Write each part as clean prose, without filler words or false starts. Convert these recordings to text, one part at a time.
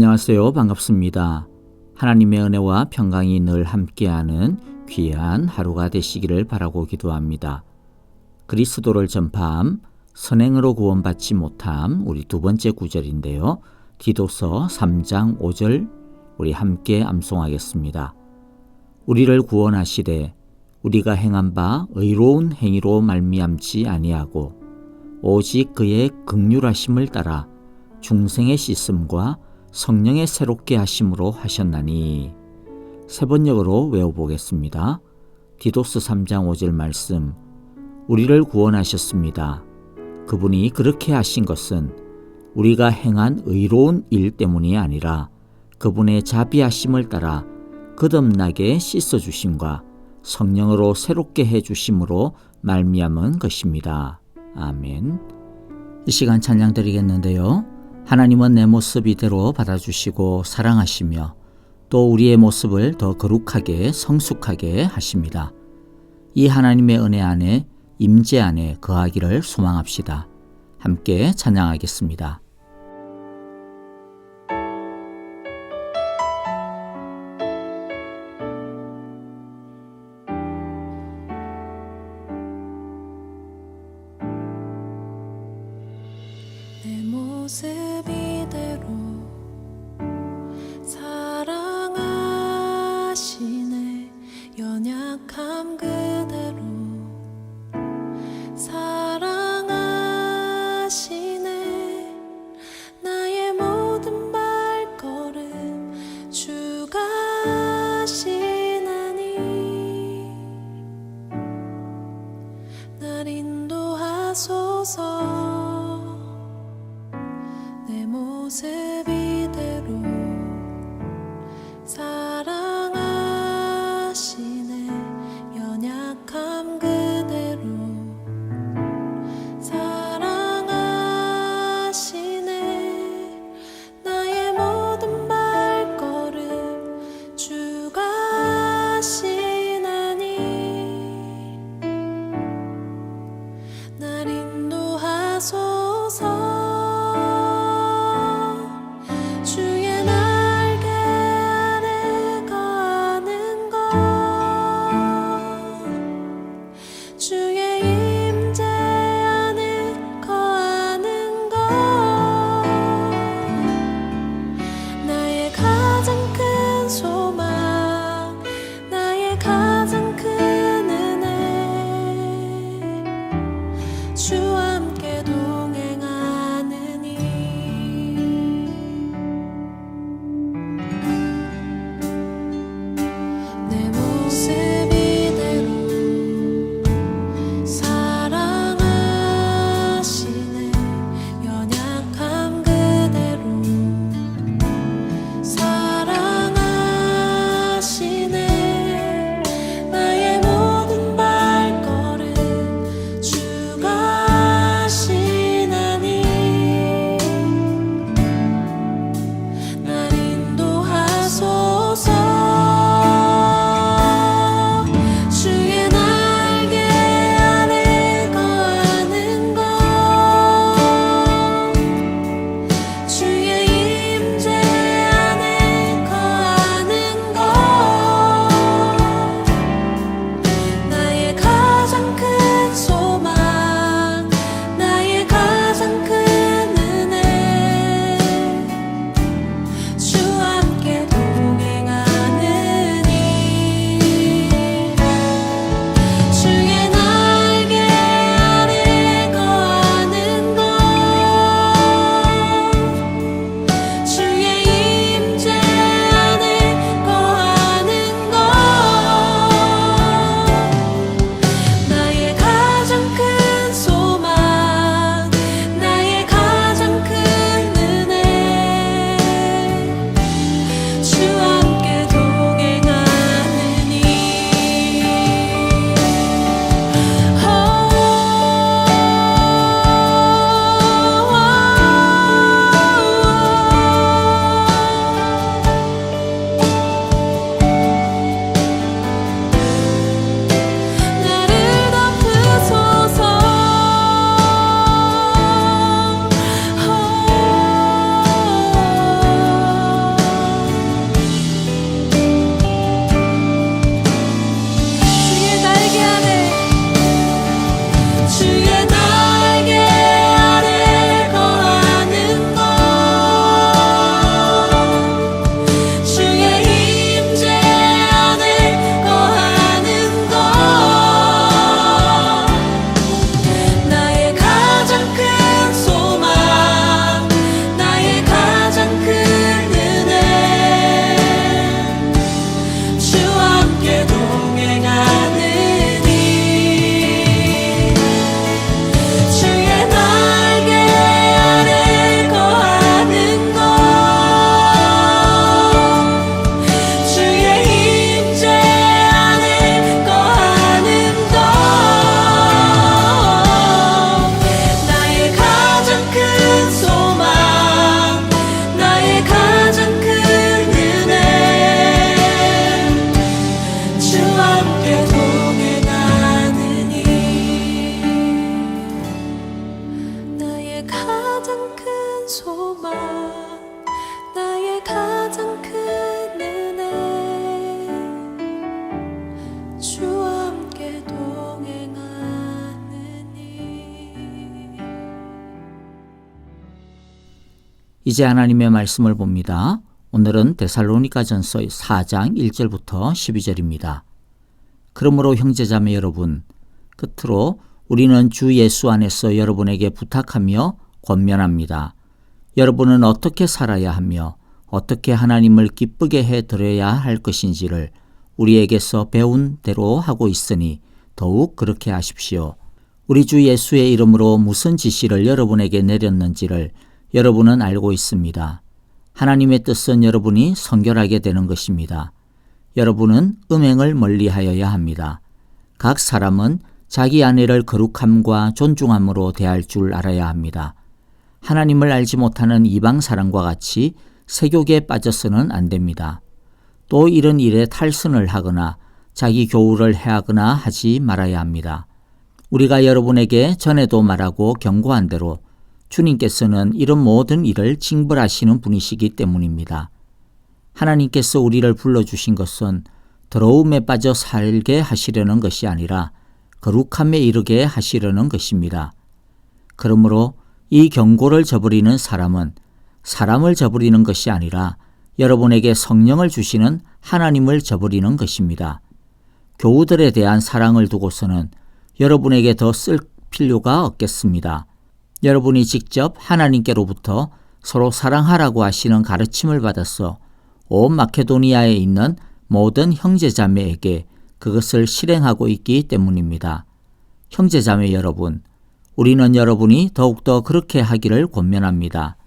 안녕하세요. 반갑습니다. 하나님의 은혜와 평강이 늘 함께하는 귀한 하루가 되시기를 바라고 기도합니다. 그리스도를 전파함, 선행으로 구원받지 못함, 우리 두 번째 구절인데요. 디도서 3장 5절 우리 함께 암송하겠습니다. 우리를 구원하시되 우리가 행한 바 의로운 행위로 말미암지 아니하고 오직 그의 긍휼하심을 따라 중생의 씻음과 성령의 새롭게 하심으로 하셨나니. 세 번역으로 외워보겠습니다. 디도스 3장 5절 말씀. 우리를 구원하셨습니다. 그분이 그렇게 하신 것은 우리가 행한 의로운 일 때문이 아니라 그분의 자비하심을 따라 거듭나게 씻어주심과 성령으로 새롭게 해주심으로 말미암은 것입니다. 아멘. 이 시간 찬양 드리겠는데요. 하나님은 내 모습 이대로 받아주시고 사랑하시며 또 우리의 모습을 더 거룩하게 성숙하게 하십니다. 이 하나님의 은혜 안에 임재 안에 거하기를 소망합시다. 함께 찬양하겠습니다. 내 모습 이대로 사랑하시네. 연약함 그대로 사랑하시네. 나의 모든 발걸음 주가 하시나니. 날 인도하소서. 내 모습 이대로 사랑하시네. 연약함 그대로 사랑하시네. 나의 모든 발걸음 주가 하시나니. 날 인도하소서. 주와 함께 동행하느니. 내 모습 이대로 사랑하시네. 연약함 그대로 사랑하시네. 나의 모든 발걸음 주가 하시나니. 날 인도하소서. 이제 하나님의 말씀을 봅니다. 오늘은 데살로니가전서 4장 1절부터 12절입니다. 그러므로 형제자매 여러분, 끝으로 우리는 주 예수 안에서 여러분에게 부탁하며 권면합니다. 여러분은 어떻게 살아야 하며 어떻게 하나님을 기쁘게 해드려야 할 것인지를 우리에게서 배운 대로 하고 있으니 더욱 그렇게 하십시오. 우리 주 예수의 이름으로 무슨 지시를 여러분에게 내렸는지를 여러분은 알고 있습니다. 하나님의 뜻은 여러분이 성결하게 되는 것입니다. 여러분은 음행을 멀리하여야 합니다. 각 사람은 자기 아내를 거룩함과 존중함으로 대할 줄 알아야 합니다. 하나님을 알지 못하는 이방 사람과 같이 세욕에 빠져서는 안 됩니다. 또 이런 일에 탈선을 하거나 자기 교우를 해하거나 하지 말아야 합니다. 우리가 여러분에게 전에도 말하고 경고한 대로 주님께서는 이런 모든 일을 징벌하시는 분이시기 때문입니다. 하나님께서 우리를 불러주신 것은 더러움에 빠져 살게 하시려는 것이 아니라 거룩함에 이르게 하시려는 것입니다. 그러므로 이 경고를 저버리는 사람은 사람을 저버리는 것이 아니라 여러분에게 성령을 주시는 하나님을 저버리는 것입니다. 교우들에 대한 사랑을 두고서는 여러분에게 더 쓸 필요가 없겠습니다. 여러분이 직접 하나님께로부터 서로 사랑하라고 하시는 가르침을 받아서 온 마케도니아에 있는 모든 형제자매에게 그것을 실행하고 있기 때문입니다. 형제자매 여러분, 우리는 여러분이 더욱더 그렇게 하기를 권면합니다.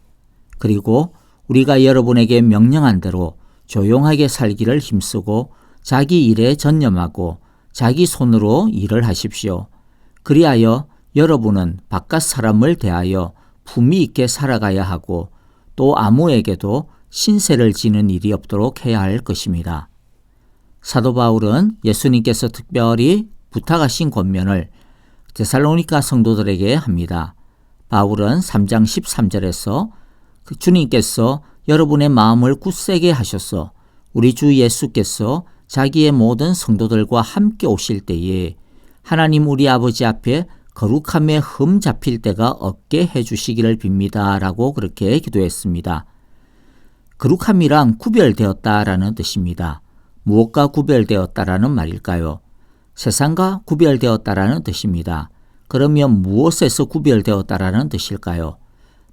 그리고 우리가 여러분에게 명령한 대로 조용하게 살기를 힘쓰고 자기 일에 전념하고 자기 손으로 일을 하십시오. 그리하여 여러분은 바깥 사람을 대하여 품위 있게 살아가야 하고 또 아무에게도 신세를 지는 일이 없도록 해야 할 것입니다. 사도 바울은 예수님께서 특별히 부탁하신 권면을 데살로니가 성도들에게 합니다. 바울은 3장 13절에서 주님께서 여러분의 마음을 굳세게 하셔서 우리 주 예수께서 자기의 모든 성도들과 함께 오실 때에 하나님 우리 아버지 앞에 거룩함에 흠 잡힐 때가 없게 해주시기를 빕니다. 라고 그렇게 기도했습니다. 거룩함이란 구별되었다라는 뜻입니다. 무엇과 구별되었다라는 말일까요? 세상과 구별되었다라는 뜻입니다. 그러면 무엇에서 구별되었다라는 뜻일까요?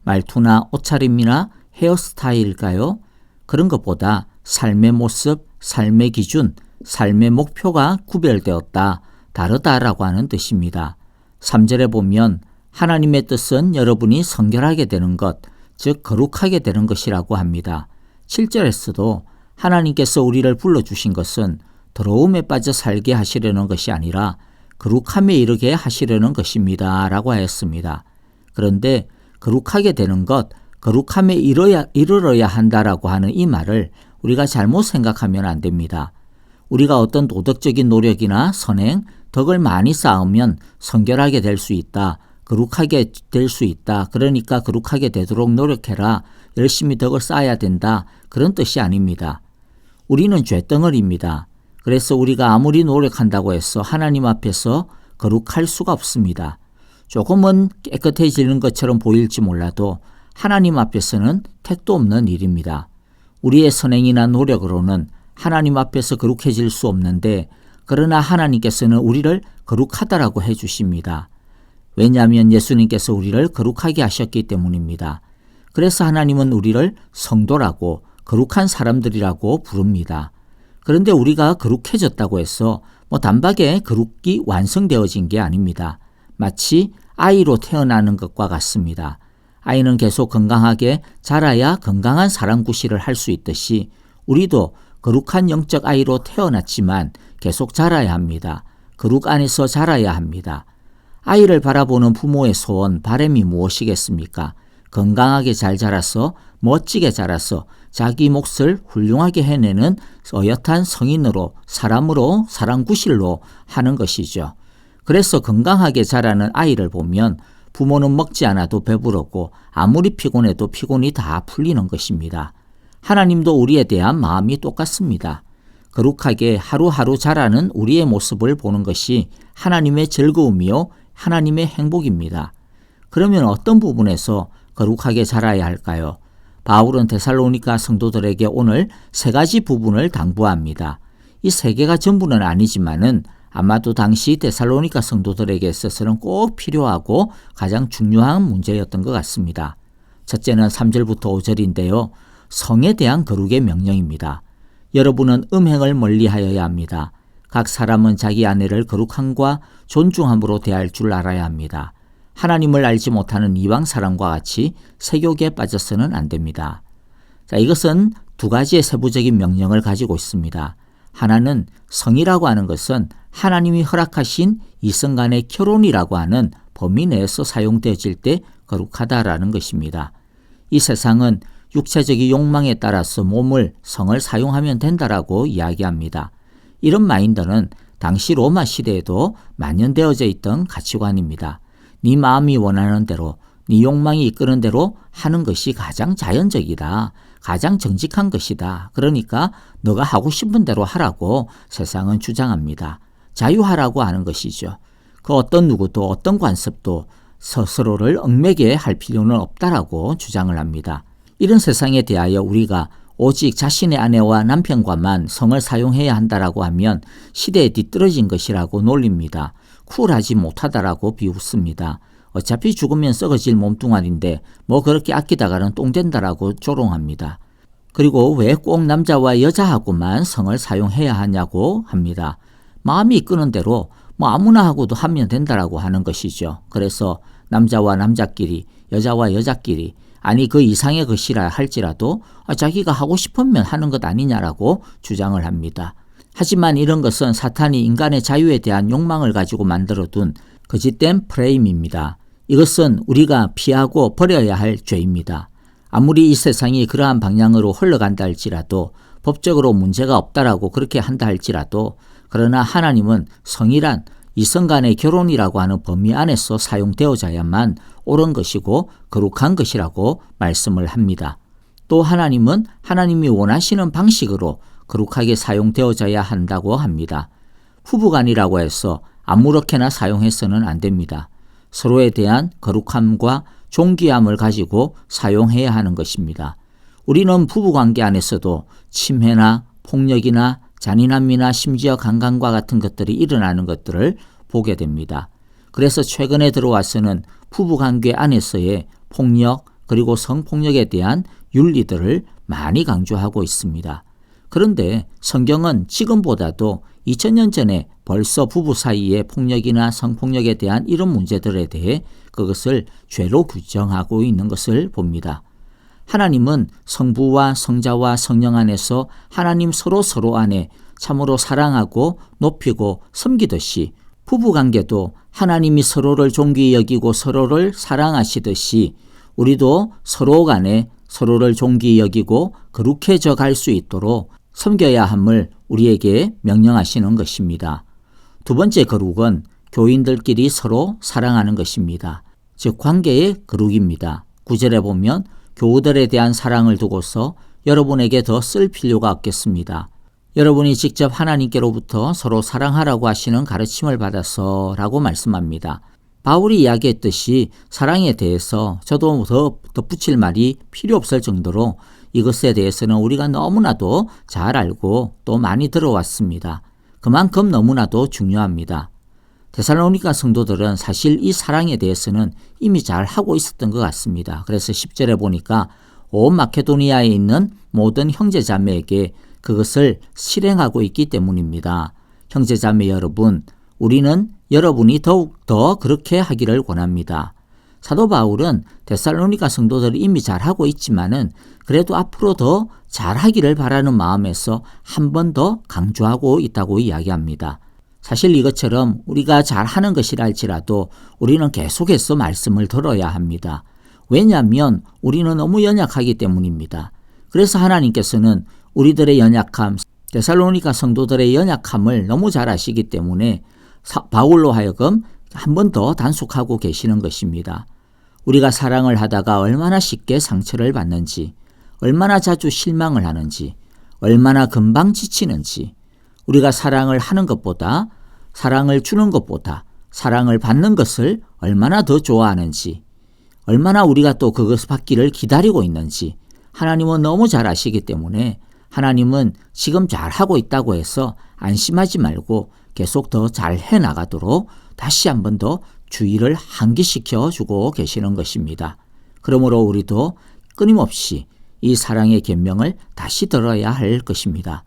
말투나 옷차림이나 헤어스타일일까요? 그런 것보다 삶의 모습, 삶의 기준, 삶의 목표가 구별되었다, 다르다라고 하는 뜻입니다. 3절에 보면 하나님의 뜻은 여러분이 성결하게 되는 것, 즉 거룩하게 되는 것이라고 합니다. 7절에서도 하나님께서 우리를 불러주신 것은 더러움에 빠져 살게 하시려는 것이 아니라 거룩함에 이르게 하시려는 것입니다. 라고 하였습니다. 그런데 거룩하게 되는 것, 거룩함에 이르러야 한다라고 하는 이 말을 우리가 잘못 생각하면 안 됩니다. 우리가 어떤 도덕적인 노력이나 선행, 덕을 많이 쌓으면 성결하게 될 수 있다. 거룩하게 될 수 있다. 그러니까 거룩하게 되도록 노력해라. 열심히 덕을 쌓아야 된다. 그런 뜻이 아닙니다. 우리는 죄덩어리입니다. 그래서 우리가 아무리 노력한다고 해서 하나님 앞에서 거룩할 수가 없습니다. 조금은 깨끗해지는 것처럼 보일지 몰라도 하나님 앞에서는 택도 없는 일입니다. 우리의 선행이나 노력으로는 하나님 앞에서 거룩해질 수 없는데 그러나 하나님께서는 우리를 거룩하다라고 해주십니다. 왜냐하면 예수님께서 우리를 거룩하게 하셨기 때문입니다. 그래서 하나님은 우리를 성도라고 거룩한 사람들이라고 부릅니다. 그런데 우리가 거룩해졌다고 해서 단박에 거룩이 완성되어진 게 아닙니다. 마치 아이로 태어나는 것과 같습니다. 아이는 계속 건강하게 자라야 건강한 사람 구실을 할 수 있듯이 우리도 거룩한 영적 아이로 태어났지만 계속 자라야 합니다. 거룩 안에서 자라야 합니다. 아이를 바라보는 부모의 소원, 바람이 무엇이겠습니까? 건강하게 잘 자라서 멋지게 자라서 자기 몫을 훌륭하게 해내는 어엿한 성인으로 사람으로 사람 구실로 하는 것이죠. 그래서 건강하게 자라는 아이를 보면 부모는 먹지 않아도 배부르고 아무리 피곤해도 피곤이 다 풀리는 것입니다. 하나님도 우리에 대한 마음이 똑같습니다. 거룩하게 하루하루 자라는 우리의 모습을 보는 것이 하나님의 즐거움이요 하나님의 행복입니다. 그러면 어떤 부분에서 거룩하게 자라야 할까요? 바울은 데살로니가 성도들에게 오늘 세 가지 부분을 당부합니다. 이 세 개가 전부는 아니지만은 아마도 당시 데살로니가 성도들에게 있어서는 꼭 필요하고 가장 중요한 문제였던 것 같습니다. 첫째는 3절부터 5절인데요. 성에 대한 거룩의 명령입니다. 여러분은 음행을 멀리하여야 합니다. 각 사람은 자기 아내를 거룩함과 존중함으로 대할 줄 알아야 합니다. 하나님을 알지 못하는 이방 사람과 같이 세욕에 빠져서는 안 됩니다. 자, 이것은 두 가지의 세부적인 명령을 가지고 있습니다. 하나는 성이라고 하는 것은 하나님이 허락하신 이성 간의 결혼이라고 하는 범위 내에서 사용되어질 때 거룩하다라는 것입니다. 이 세상은 육체적인 욕망에 따라서 성을 사용하면 된다라고 이야기합니다. 이런 마인드는 당시 로마 시대에도 만연되어져 있던 가치관입니다. 네 마음이 원하는 대로, 네 욕망이 이끄는 대로 하는 것이 가장 자연적이다. 가장 정직한 것이다. 그러니까 너가 하고 싶은 대로 하라고 세상은 주장합니다. 자유하라고 하는 것이죠. 그 어떤 누구도 어떤 관습도 스스로를 얽매게 할 필요는 없다라고 주장을 합니다. 이런 세상에 대하여 우리가 오직 자신의 아내와 남편과만 성을 사용해야 한다라고 하면 시대에 뒤떨어진 것이라고 놀립니다. 쿨하지 못하다라고 비웃습니다. 어차피 죽으면 썩어질 몸뚱아리인데 뭐 그렇게 아끼다가는 똥 된다라고 조롱합니다. 그리고 왜 꼭 남자와 여자하고만 성을 사용해야 하냐고 합니다. 마음이 이끄는 대로 뭐 아무나 하고도 하면 된다라고 하는 것이죠. 그래서 남자와 남자끼리, 여자와 여자끼리, 아니 그 이상의 것이라 할지라도 자기가 하고 싶으면 하는 것 아니냐라고 주장을 합니다. 하지만 이런 것은 사탄이 인간의 자유에 대한 욕망을 가지고 만들어둔 거짓된 프레임입니다. 이것은 우리가 피하고 버려야 할 죄입니다. 아무리 이 세상이 그러한 방향으로 흘러간다 할지라도 법적으로 문제가 없다라고 그렇게 한다 할지라도 그러나 하나님은 성이란 이성 간의 결혼이라고 하는 범위 안에서 사용되어져야만 옳은 것이고 거룩한 것이라고 말씀을 합니다. 또 하나님은 하나님이 원하시는 방식으로 거룩하게 사용되어져야 한다고 합니다. 부부간이라고 해서 아무렇게나 사용해서는 안 됩니다. 서로에 대한 거룩함과 존귀함을 가지고 사용해야 하는 것입니다. 우리는 부부관계 안에서도 침해나 폭력이나 잔인함이나 심지어 강간과 같은 것들이 일어나는 것들을 보게 됩니다. 그래서 최근에 들어와서는 부부관계 안에서의 폭력 그리고 성폭력에 대한 윤리들을 많이 강조하고 있습니다. 그런데 성경은 지금보다도 2000년 전에 벌써 부부 사이의 폭력이나 성폭력에 대한 이런 문제들에 대해 그것을 죄로 규정하고 있는 것을 봅니다. 하나님은 성부와 성자와 성령 안에서 하나님 서로 안에 참으로 사랑하고 높이고 섬기듯이 부부관계도 하나님이 서로를 존귀히 여기고 서로를 사랑하시듯이 우리도 서로 간에 서로를 존귀히 여기고 거룩해져 갈 수 있도록 섬겨야 함을 우리에게 명령하시는 것입니다. 두 번째 거룩은 교인들끼리 서로 사랑하는 것입니다. 즉 관계의 거룩입니다. 9절에 보면 교우들에 대한 사랑을 두고서 여러분에게 더 쓸 필요가 없겠습니다. 여러분이 직접 하나님께로부터 서로 사랑하라고 하시는 가르침을 받아서 라고 말씀합니다. 바울이 이야기했듯이 사랑에 대해서 저도 더 덧붙일 말이 필요 없을 정도로 이것에 대해서는 우리가 너무나도 잘 알고 또 많이 들어왔습니다. 그만큼 너무나도 중요합니다. 데살로니가 성도들은 사실 이 사랑에 대해서는 이미 잘 하고 있었던 것 같습니다. 그래서 10절에 보니까 온 마케도니아에 있는 모든 형제자매에게 그것을 실행하고 있기 때문입니다. 형제자매 여러분, 우리는 여러분이 더욱더 그렇게 하기를 권합니다. 사도 바울은 데살로니가 성도들이 이미 잘하고 있지만은 그래도 앞으로 더 잘하기를 바라는 마음에서 한 번 더 강조하고 있다고 이야기합니다. 사실 이것처럼 우리가 잘하는 것이라 할지라도 우리는 계속해서 말씀을 들어야 합니다. 왜냐하면 우리는 너무 연약하기 때문입니다. 그래서 하나님께서는 우리들의 연약함, 데살로니가 성도들의 연약함을 너무 잘 아시기 때문에 바울로 하여금 한 번 더 단속하고 계시는 것입니다. 우리가 사랑을 하다가 얼마나 쉽게 상처를 받는지, 얼마나 자주 실망을 하는지, 얼마나 금방 지치는지, 우리가 사랑을 하는 것보다, 사랑을 주는 것보다 사랑을 받는 것을 얼마나 더 좋아하는지, 얼마나 우리가 또 그것을 받기를 기다리고 있는지 하나님은 너무 잘 아시기 때문에 하나님은 지금 잘하고 있다고 해서 안심하지 말고 계속 더 잘 해나가도록 다시 한 번 더 주의를 환기시켜 주고 계시는 것입니다. 그러므로 우리도 끊임없이 이 사랑의 계명을 다시 들어야 할 것입니다.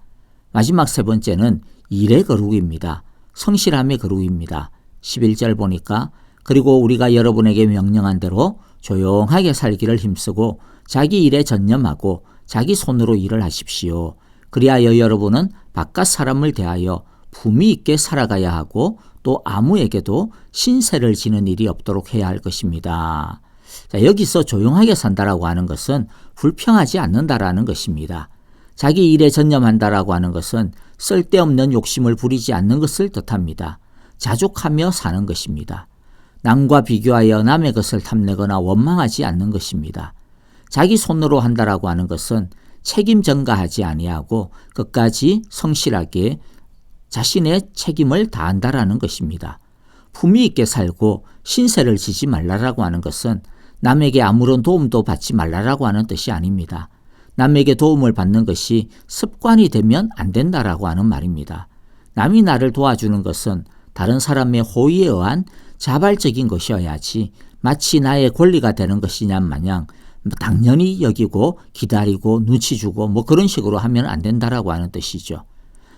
마지막 세 번째는 일의 거룩입니다. 성실함의 거룩입니다. 11절 보니까 그리고 우리가 여러분에게 명령한 대로 조용하게 살기를 힘쓰고 자기 일에 전념하고 자기 손으로 일을 하십시오. 그리하여 여러분은 바깥 사람을 대하여 품위 있게 살아가야 하고 또 아무에게도 신세를 지는 일이 없도록 해야 할 것입니다. 자, 여기서 조용하게 산다라고 하는 것은 불평하지 않는다라는 것입니다. 자기 일에 전념한다라고 하는 것은 쓸데없는 욕심을 부리지 않는 것을 뜻합니다. 자족하며 사는 것입니다. 남과 비교하여 남의 것을 탐내거나 원망하지 않는 것입니다. 자기 손으로 한다라고 하는 것은 책임 전가하지 아니하고 끝까지 성실하게 자신의 책임을 다한다라는 것입니다. 품위 있게 살고 신세를 지지 말라라고 하는 것은 남에게 아무런 도움도 받지 말라라고 하는 뜻이 아닙니다. 남에게 도움을 받는 것이 습관이 되면 안 된다라고 하는 말입니다. 남이 나를 도와주는 것은 다른 사람의 호의에 의한 자발적인 것이어야지 마치 나의 권리가 되는 것이냐 마냥 당연히 여기고 기다리고 눈치 주고 그런 식으로 하면 안 된다라고 하는 뜻이죠.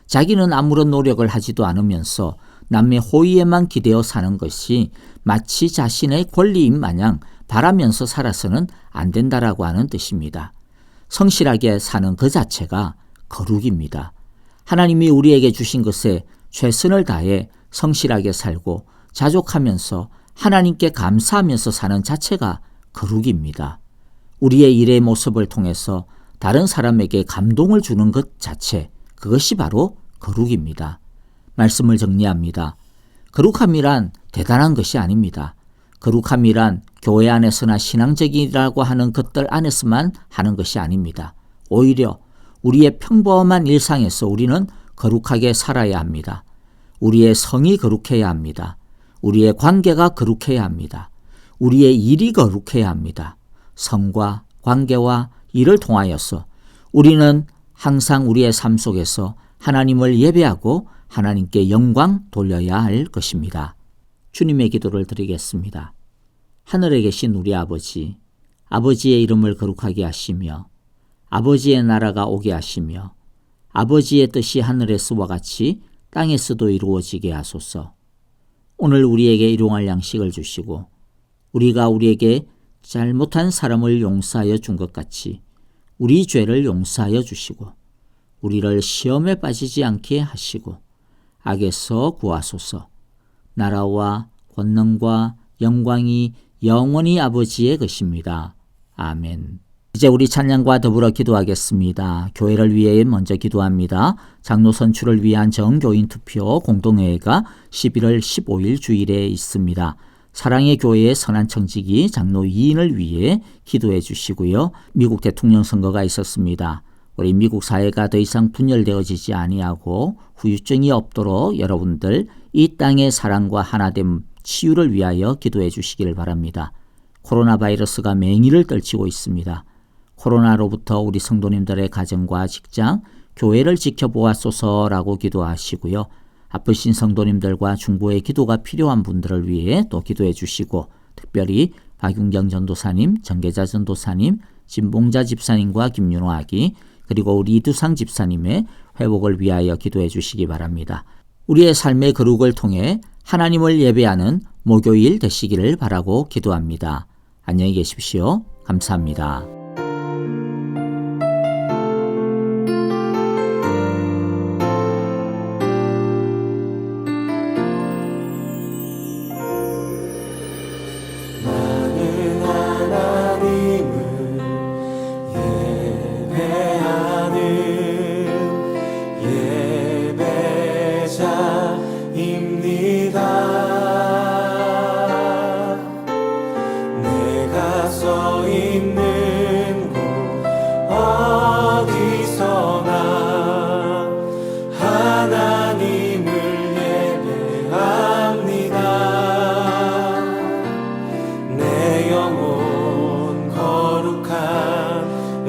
자기는 아무런 노력을 하지도 않으면서 남의 호의에만 기대어 사는 것이 마치 자신의 권리인 마냥 바라면서 살아서는 안 된다라고 하는 뜻입니다. 성실하게 사는 그 자체가 거룩입니다. 하나님이 우리에게 주신 것에 최선을 다해 성실하게 살고 자족하면서 하나님께 감사하면서 사는 자체가 거룩입니다. 우리의 일의 모습을 통해서 다른 사람에게 감동을 주는 것 자체, 그것이 바로 거룩입니다. 말씀을 정리합니다. 거룩함이란 대단한 것이 아닙니다. 거룩함이란 교회 안에서나 신앙적이라고 하는 것들 안에서만 하는 것이 아닙니다. 오히려 우리의 평범한 일상에서 우리는 거룩하게 살아야 합니다. 우리의 성이 거룩해야 합니다. 우리의 관계가 거룩해야 합니다. 우리의 일이 거룩해야 합니다. 성과 관계와 일을 통하여서 우리는 항상 우리의 삶 속에서 하나님을 예배하고 하나님께 영광 돌려야 할 것입니다. 주님의 기도를 드리겠습니다. 하늘에 계신 우리 아버지, 아버지의 이름을 거룩하게 하시며 아버지의 나라가 오게 하시며 아버지의 뜻이 하늘에서와 같이 땅에서도 이루어지게 하소서. 오늘 우리에게 일용할 양식을 주시고 우리가 우리에게 잘못한 사람을 용서하여 준 것 같이 우리 죄를 용서하여 주시고 우리를 시험에 빠지지 않게 하시고 악에서 구하소서. 나라와 권능과 영광이 영원히 아버지의 것입니다. 아멘. 이제 우리 찬양과 더불어 기도하겠습니다. 교회를 위해 먼저 기도합니다. 장로 선출을 위한 정교인 투표 공동회의가 11월 15일 주일에 있습니다. 사랑의 교회의 선한 청지기 장로 2인을 위해 기도해 주시고요. 미국 대통령 선거가 있었습니다. 우리 미국 사회가 더 이상 분열되어지지 아니하고 후유증이 없도록 여러분들 이 땅의 사랑과 하나됨 치유를 위하여 기도해 주시기를 바랍니다. 코로나 바이러스가 맹위를 떨치고 있습니다. 코로나로부터 우리 성도님들의 가정과 직장, 교회를 지켜보았소서라고 기도하시고요. 아프신 성도님들과 중보의 기도가 필요한 분들을 위해 또 기도해 주시고 특별히 박윤경 전도사님, 정계자 전도사님, 진봉자 집사님과 김윤호 아기 그리고 우리 이두상 집사님의 회복을 위하여 기도해 주시기 바랍니다. 우리의 삶의 거룩을 통해 하나님을 예배하는 목요일 되시기를 바라고 기도합니다. 안녕히 계십시오. 감사합니다. 내 영혼 거룩한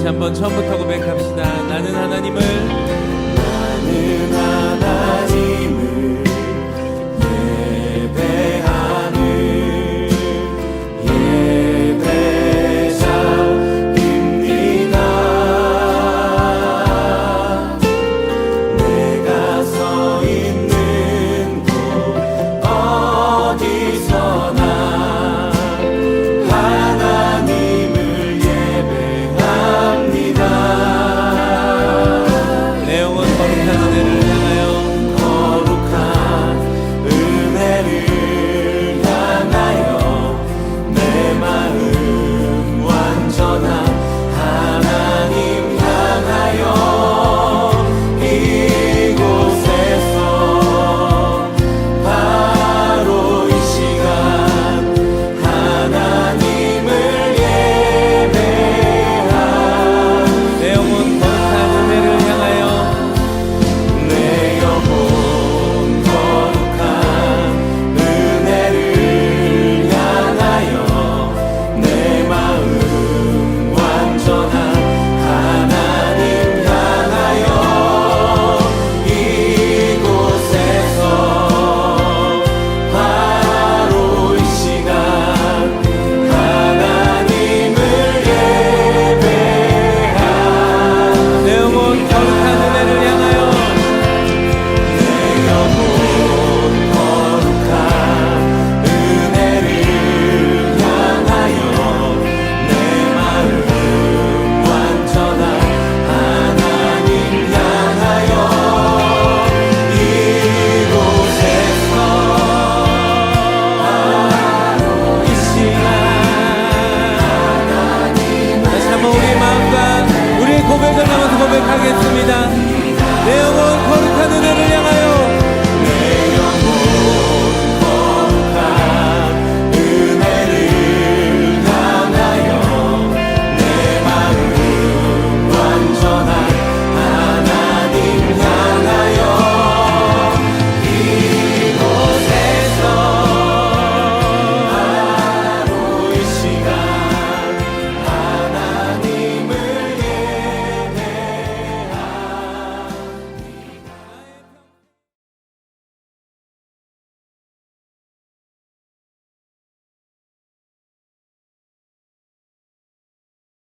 다시 한번 처음부터 고백합시다. 나는 하나님을 예배하는 예배자입니다. 내가 서 있는 곳 어디서나 하나님을 예배합니다. 내 영혼 거룩한 은혜를 향하여 거룩한 은혜를 향하여 내 마음 완전한 하나님 향하여 이곳에서 바로 이 시간 하나님을 예배하 내 영혼 거룩한 은혜를 향하여 내 영혼 거룩한 은혜를 향하여 내 마음 완전한 하나님 향하여 이곳에서 바로 이 시간 하나님을 예배하 내 영혼 거룩한 은혜를 향하여 내 영혼 거룩한 은혜를 향하여 내 마음 완전한 하나님 향하여 이곳에서 이 시간 다시 한번 우리의 마음과 우리의 고백을 나눠서 고백하겠습니다. 내 영혼